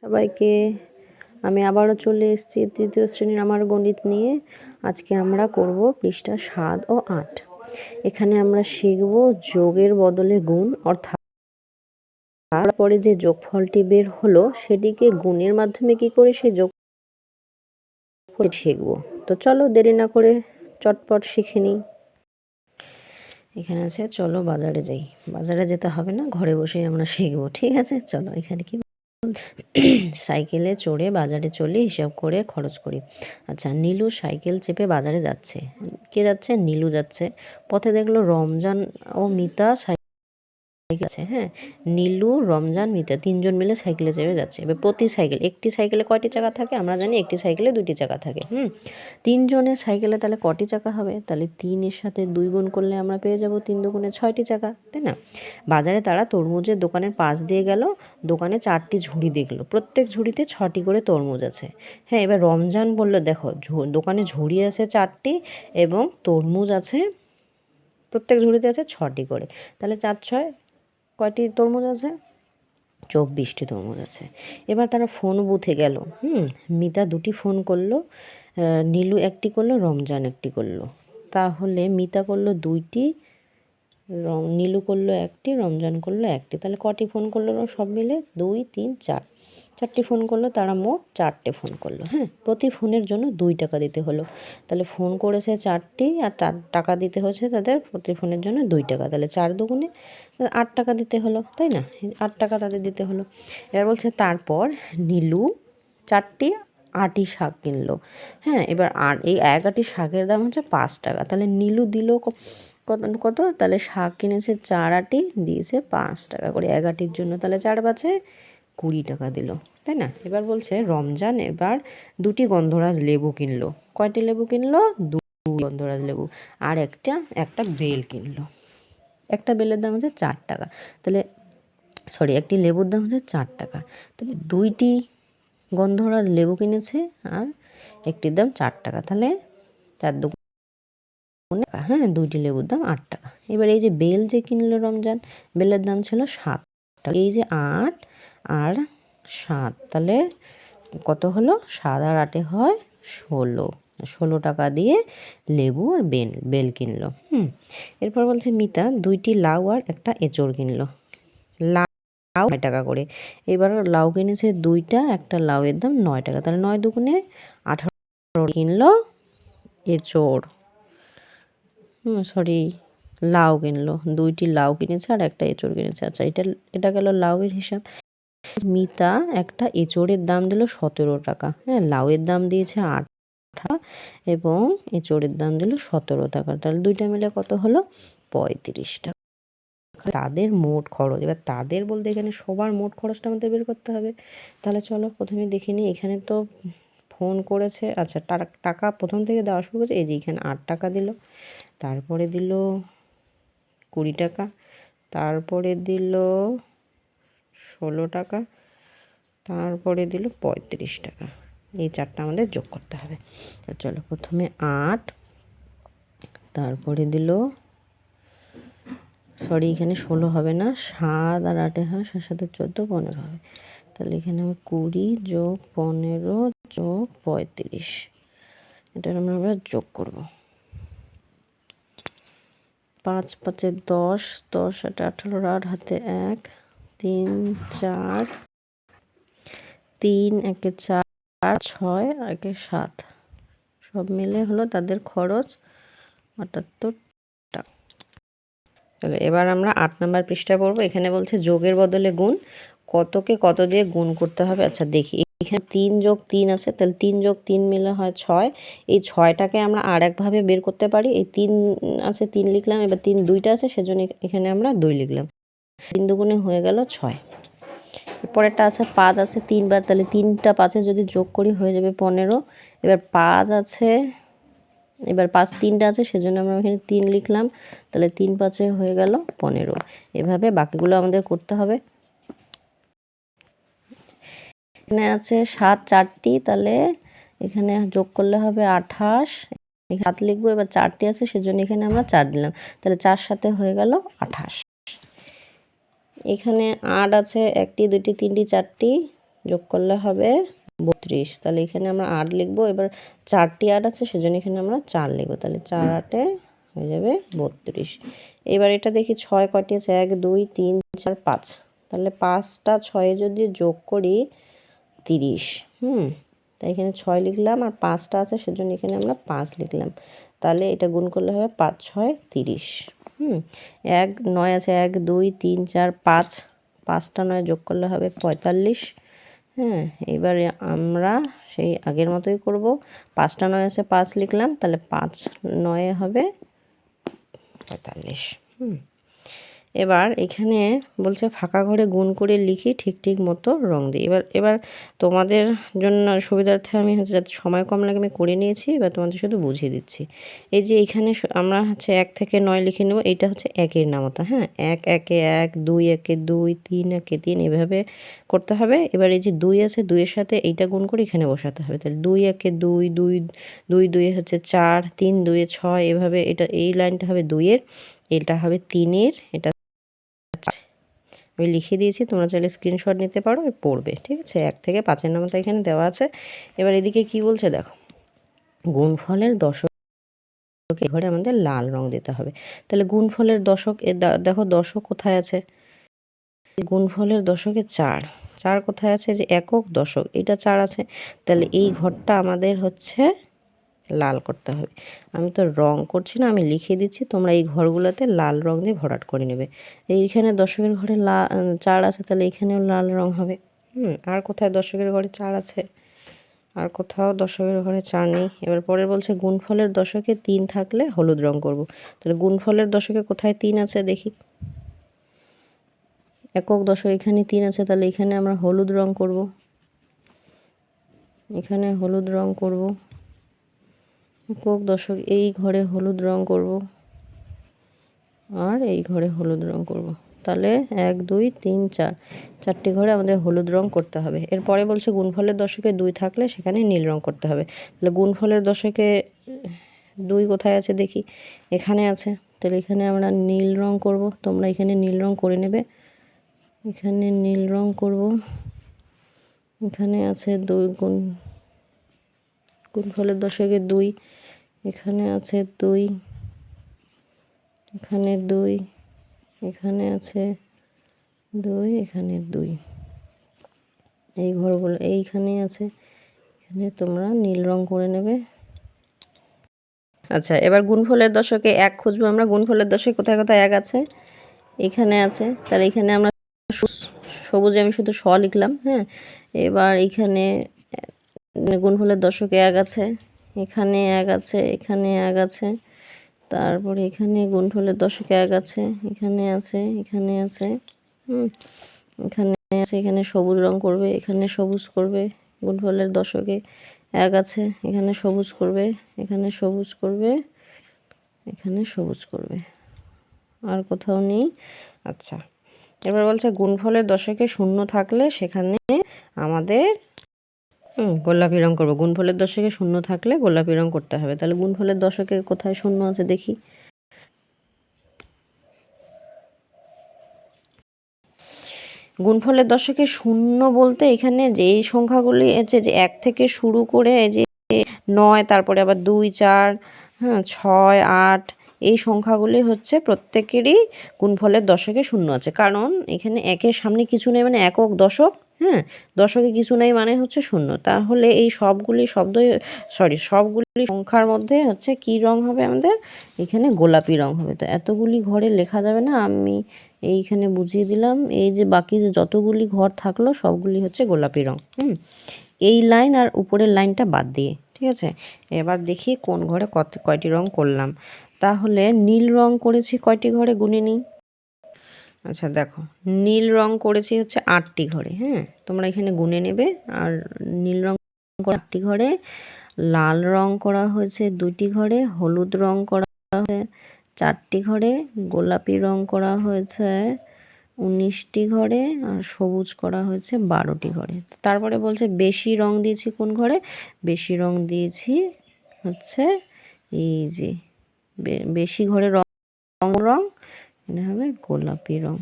সবাইকে আমি আবারও চলে এসেছি তৃতীয় শ্রেণীর আমার গণিত নিয়ে। আজকে আমরা করব পৃষ্ঠা 7 ও 8। এখানে আমরা শিখব যোগের বদলে গুণ, অর্থাৎ তারপরে যে যোগফলটি বের হলো সেটিকে গুণের মাধ্যমে কি করে সে যোগ করে শিখব। তো চলো দেরি না করে চটপট শিখে নিই। এখানে আছে চলো বাজারে যাই। বাজারে যেতে হবে না, ঘরে বসেই আমরা শিখবো, ঠিক আছে? চলো এখানে কি সাইকেলে চড়ে বাজারে চলে হিসাব করে খরচ করি। আচ্ছা, নীলু সাইকেল চেপে বাজারে যাচ্ছে। কে যাচ্ছে? নীলু যাচ্ছে। পথে দেখলো রমজান ও মিতা সাইকেল আছে। হ্যাঁ, নীলু, রমজান, মিতা তিনজন মিলে সাইকেলে চেপে যাচ্ছে। এবার প্রতি সাইকেল, একটি সাইকেলে কয়টি চাকা থাকে? আমরা জানি একটি সাইকেলে 2টি চাকা থাকে। তিনজনের সাইকেলে তাহলে কটি চাকা হবে? তাহলে 3-এর সাথে 2 গুণ করলে আমরা পেয়ে যাব 3 দুগুণে 6টি চাকা, তাই না? বাজারে তারা তরমুজের দোকানের পাশ দিয়ে গেল। দোকানে 4টি ঝুড়ি দেখলো, প্রত্যেক ঝুড়িতে 6টি করে তরমুজ আছে। হ্যাঁ, এবার রমজান বলল, দেখো দোকানে ঝুড়ি আছে 4টি এবং তরমুজ আছে, প্রত্যেক ঝুড়িতে আছে 6টি করে। তাহলে 4-6 কয়টি তরমুজ আছে? 24টি তরমুজ আছে। এবার তারা ফোন বুথে গেল। মিতা 2টি ফোন করলো, নীলু 1টি করলো, রমজান 1টি করলো। তাহলে মিতা করলো 2টি, নীলু করলো 1টি, রমজান করলো 1টি। তাহলে কটি ফোন করলো সব মিলে? 2, 3, 4, 4টি ফোন করলো। তারা মোট 4টে ফোন করলো। হ্যাঁ, প্রতি ফোনের জন্য 2 টাকা দিতে হলো। তাহলে ফোন করেছে 4টি আর টাকা দিতে হচ্ছে তাদের প্রতি ফোনের জন্য 2 টাকা। তাহলে 4 দুগুণে 8 টাকা দিতে হলো, তাই না? 8 টাকা তাদের দিতে হলো। এবার বলছে তারপর নীলু 4টি আটি শাক কিনলো। হ্যাঁ, এবার আর এই 1 আটি শাকের দাম হচ্ছে 5 টাকা। তাহলে নীলু দিল কত? তাহলে শাক কিনেছে 4 আটি, দিয়েছে 5 টাকা করে 1 আটির জন্য। তাহলে 4 বাঁচে 20 টাকা দিল, তাই না? এবার বলছে রমজান এবার 2টি গন্ধরাজ লেবু কিনলো। কয়টি লেবু কিনলো? 2 গন্ধরাজ লেবু। আর একটা বেল কিনলো। একটা বেলের দাম হচ্ছে 4 টাকা। তাহলে একটি লেবুর দাম হচ্ছে 4 টাকা। তাহলে 2টি গন্ধরাজ লেবু কিনেছে আর একটির দাম 4 টাকা। তাহলে 4 দুগুণে, হ্যাঁ, 2টি লেবুর দাম 8 টাকা। এবার এই যে বেল যে কিনলো রমজান, বেলের দাম ছিল 7 টাকা। এই যে 8 আর 7, তাহলে কত হলো? 7 আর 8 হয় 16 টাকা দিয়ে লেবু আর বেল কিনলো। এরপর বলছে মিতা 2টি লাউ আর একটা এঁচড় কিনলো। লাউ 9 টাকা করে। এবার লাউ কিনেছে 2টা, একটা লাউয়ের দাম 9 টাকা। তাহলে 9 দুগুণে 18 কিনলো এঁচড়। লাউ কিনলো, 2টি লাউ কিনেছে আর একটা এঁচড় কিনেছে। আচ্ছা, এটা গেল লাউয়ের হিসাব। মিতা একটা এঁচড়ের দাম দিল 17 টাকা। হ্যাঁ, লাউয়ের দাম দিয়েছে 8 টাকা এবং এঁচড়ের দাম দিল 17 টাকা। তাহলে 2টা মিলে কত হলো? 35 টাকা। তাদের মোট খরচ। এবার তাদের বলতে এখানে সবার মোট খরচটা আমাদের বের করতে হবে। তাহলে চলো প্রথমে দেখে নিই। এখানে তো ফোন করেছে। আচ্ছা, টাকা প্রথম থেকে দেওয়া শুরু করেছে। এই যে এখানে 8 টাকা দিল, তারপরে দিল 20 টাকা, তারপরে দিল 16 টাকা, তারপরে দিল 35 টাকা। এই 4টা আমাদের যোগ করতে হবে। চলো প্রথমে 8, তারপরে দিল এখানে 16 হবে না, 7 আর 8 হয়, 7 7 14, 15 হবে। তাহলে এখানে আমি 20 যোগ 15 যোগ 35, এটা আমরা যোগ করব। 5 5 10, 10 8 18, 8 হাতে 1, 3 4, 3 1 4, 6 1 7, সব মিলে হলো তাদের খরচ 78 টাকা। চলো এবার আমরা 8 নম্বর পৃষ্ঠা পড়বো। এখানে বলছে যোগের বদলে গুণ, কতকে কত দিয়ে গুণ করতে হবে। আচ্ছা দেখি, এখানে 3 যোগ 3 আছে, তাহলে 3 যোগ 3 মিলে হয় 6। এই 6টাকে আমরা আর একভাবে বের করতে পারি। এই 3 আছে, 3 লিখলাম। এবার 3 2টা আছে, সেজন্য এখানে আমরা 2 লিখলাম। 3 দুগুণে হয়ে গেল 6। পরেরটা আছে 5 আছে 3 বার, তাহলে 3টা 5-এ যদি যোগ করি হয়ে যাবে 15। এবার 5 আছে, এবার 5 3টা আছে, সেজন্য আমরা এখানে 3 লিখলাম। তাহলে 3 5-এ হয়ে গেল 15। এভাবে বাকিগুলো আমাদের করতে হবে। এখানে আছে 7 4টি, তাহলে এখানে যোগ করলে হবে 28। এখানে 7 লিখবো। এবার 4টি আছে, সেজন্য এখানে আমরা 4 দিলাম। তাহলে 4 সাথে হয়ে গেল 28। এখানে 8 আছে, 1টি 2টি 3টি 4টি, যোগ করলে হবে 32। তাহলে এখানে আমরা 8 লিখবো। এবার 4টি 8 আছে, সেজন্য এখানে আমরা 4 লিখবো। তাহলে 4 8 হয়ে যাবে 32। এবার এটা দেখি 6 কয়টি আছে, 1 2 3 4 5। তাহলে 5টা 6 যদি যোগ করি 30। তাই এখানে 6 লিখলাম, আর 5টা আছে সেজন্য এখানে আমরা 5 লিখলাম। তাহলে এটা গুণ করলে হবে 5 6 30। 1 9 আছে, 1 2 3 4 5, 5টা 9 যোগ করলে হবে 45। এবারে আমরা সেই আগের মতোই করব। 5টা 9 আছে, 5 লিখলাম, তাহলে 5 9 হবে 45। এবার এখানে বলছে ফাঁকা ঘরে গুণ করে লিখি ঠিক মতো রং দিই। এবার তোমাদের জন্য সুবিধার্থে আমি হচ্ছে যাতে সময় কম লাগে আমি করে নিয়েছি। এবার তোমাদের শুধু বুঝিয়ে দিচ্ছি। এই যে এখানে আমরা হচ্ছে 1 থেকে 9 লিখে নেব। এইটা হচ্ছে একের নামতা। 1 একে 1, 2 একে 2, 3 একে 3, এভাবে করতে হবে। এবার এই যে 2 আছে, 2 এর সাথে এইটা গুণ করে এখানে বসাতে হবে। তাহলে 2 একে 2, 2 2 2 হচ্ছে 4, 3 2 6, এভাবে এটা এই লাইনটা হবে 2 এর, এটা হবে 3 এর, এটা আমি লিখে দিয়েছি, তোমরা চাইলে স্ক্রিনশট নিতে পারো, পড়বে। ঠিক আছে, 1 থেকে 5-এর নামতা এখানে দেওয়া আছে। এবার এদিকে কি বলছে দেখো, গুণফলের দশক ঘরে আমাদের লাল রং দিতে হবে। তাহলে গুণফলের দশক, দেখো দশক কোথায় আছে, গুণফলের দশকে 4 4 কোথায় আছে, যে একক দশক, এটা 4 আছে। তাহলে এই ঘরটা আমাদের হচ্ছে লাল করতে হবে। আমি তো রং করছি না, আমি লিখে দিচ্ছি, তোমরা এই ঘরগুলোতে লাল রং দিয়ে ভরাট করে নেবে। এইখানে দশকের ঘরে 4 আছে, তাহলে এখানেও লাল রং হবে। আর কোথায় দশকের ঘরে 4 আছে, আর কোথাও দশকের ঘরে 4 নেই। এবার পরে বলছে গুণফলের দশকে 3 থাকলে হলুদ রং করব। তাহলে গুণফলের দশকে কোথায় 3 আছে দেখি, একক দশক এখানে 3 আছে, তাহলে এখানে আমরা হলুদ রং করব, এখানে হলুদ রং করব। একক দশক এই ঘরে হলুদ রং করব, আর এই ঘরে হলুদ রং করব। তাহলে 1 2 3 4, 4টি ঘরে আমাদের হলুদ রং করতে হবে। এরপরে বলছে গুণফলের দশকে 2 থাকলে সেখানে নীল রং করতে হবে। তাহলে গুণফলের দশকে 2 কোথায় আছে দেখি, এখানে আছে। তাহলে এখানে আমরা নীল রং করব, তোমরা এখানে নীল রং করে নেবে। এখানে নীল রং করব, এখানে আছে 2 গুণফলের দশকে 2, এখানে আছে 2, এখানে 2, এখানে আছে 2, এখানে 2, এই ঘরগুলো এইখানে আছে, এখানে তোমরা নীল রং করে নেবে। আচ্ছা, এবার গুণফলের দশকে 1 খুঁজবো আমরা। গুণফলের দশকে কোথায় কোথায় 1 আছে, এখানে আছে। তাহলে এখানে আমরা সবুজে আমি শুধু স লিখলাম। এবার এখানে গুণফলের দশকে 1 আছে, এখানে 1 আছে, এখানে 1 আছে। তারপরে এখানে গুণফলের দশকে 1 আছে, এখানে আছে, এখানে আছে, এখানে আছে। এখানে সবুজ রং করবে, এখানে সবুজ করবে। গুণফলের দশকে 1 আছে, এখানে সবুজ করবে, এখানে সবুজ করবে, এখানে সবুজ করবে। আর কোথাও নেই। আচ্ছা, এবার বলছে গুণফলের দশকে 0 থাকলে সেখানে আমাদের গোলাপি রং করবো। গুণফলের দশকে 0 থাকলে গোলাপি রং করতে হবে। তাহলে গুণফলের দশকে কোথায় 0 আছে দেখি, গুণফলের দশকে 0 বলতে এখানে যেই সংখ্যাগুলি আছে, যে 1 থেকে শুরু করে যে 9, তারপরে আবার 2 4 6 8, এই সংখ্যাগুলি হচ্ছে প্রত্যেকেরই গুণফলের দশকে 0 আছে। কারণ এখানে একের সামনে কিছু নেই, মানে একক দশক, দশকে কিছু নেই মানে হচ্ছে 0। তাহলে এই সবগুলি সবগুলি সংখ্যার মধ্যে হচ্ছে কি রং হবে আমাদের, এখানে গোলাপি রং হবে। তো এতগুলি ঘরে লেখা যাবে না, আমি এইখানে বুঝিয়ে দিলাম। এই যে বাকি যে যতগুলি ঘর থাকলো সবগুলি হচ্ছে গোলাপি রং, এই লাইন আর উপরের লাইনটা বাদ দিয়ে। ঠিক আছে, এবার দেখি কোন ঘরে কয়টি রং করলাম। তাহলে নীল রং করেছি কয়টি ঘরে, গুনে নিই। আচ্ছা দেখো, নীল রং করেছি হচ্ছে 8টি ঘরে। তোমরা এখানে গুনে নেবে। আর নীল রং 8টি ঘরে, লাল রং করা হয়েছে 2টি ঘরে, হলুদ রং করা হয়েছে 4টি ঘরে, গোলাপি রং করা হয়েছে 19টি ঘরে, আর সবুজ করা হয়েছে 12টি ঘরে। তারপরে বলছে বেশি রং দিয়েছি কোন ঘরে, বেশি রং দিয়েছি হচ্ছে এই যে বেশি ঘরে রং এটা হবে গোলাপি রং।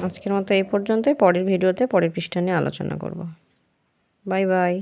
আজকের মতো এই পর্যন্তই। পরের ভিডিওতে পরের পৃষ্ঠা নিয়ে আলোচনা করব। Bye bye.